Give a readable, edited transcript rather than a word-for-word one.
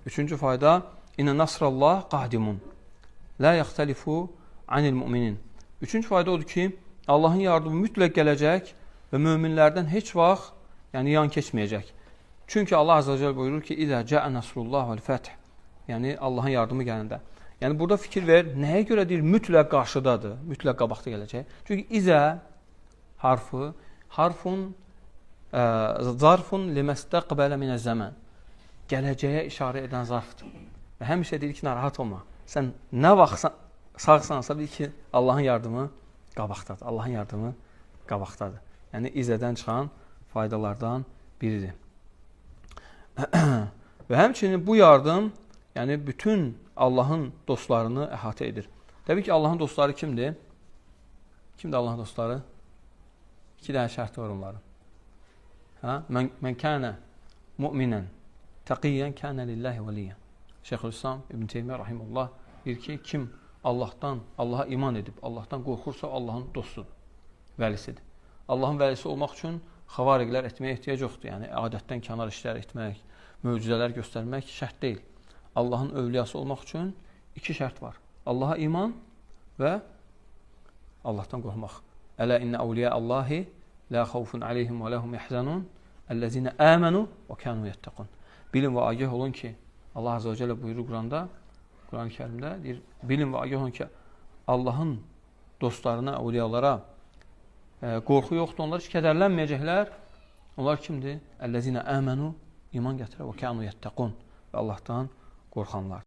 Üçüncü fayda, İnə nasrallah qadimun. La yaxtalifu anil müminin. Üçüncü fayda odur ki, Allahın yardımı mütləq gələcək və möminlərdən heç vaxt yan keçməyəcək. Çünki Allah Azze ve Celle buyurur ki, İzə cəə nasrullah vəl-fəth. Yəni, Allahın yardımı gəlində. Yəni, burada fikir ver, nəyə görə deyir, mütləq qarşıdadır, mütləq qabaqda gələcək. Çünki izə harfun zarfun liməstəqbələ minə zəmən. Gələcəyə işarə edən zarfdır. Və həmişə deyir ki, narahat olma. Sən nə vaxt sağsansa, bil ki, Allahın yardımı qabaqdadır. Allahın yardımı qabaqdadır. Yəni, izədən çıxan faydalardan biridir. Və həmçinin bu yardım, yəni, bütün Allahın dostlarını əhatə edir. Təbii ki, Allahın dostları kimdir? Kimdir Allahın dostları? İki dənə şərti var onların. Mən kənə müminən, təqiyyən kənə lillahi vəliyyən. Şeyxülislam İbn Teymiyyə rahimullah deyir ki, kim Allaha iman edib, Allahdan qorxursa, Allahın dostudur, vəlisidir. Allahın vəlisi olmaq üçün xavariqlər etməyə ehtiyac yoxdur. Yəni, adətdən kənar işlər etmək, möcüzələr göstərmək şərt deyil. Allahın övliyası olmaq üçün iki şərt var. Allaha iman və Allahdan qorxmaq. Ələ innə əvliyə Allahi lə xavfun aleyhim və ləhum yəhzənun əlləzinə əmənu və kənu yəttəqun. Bilin və agah olun ki, Allah Azze ve Celle buyurur Quran-ı Kərimdə, deyir, bilin və agah olun ki, Allahın dostlarına, əvliyalara qorxu yoxdur, onlar heç kədərlənməyəcəklər. Onlar kimdir? Əlləzinə əmənu, iman gətirə və kənu yəttəqun və Allahdan qorxanlar.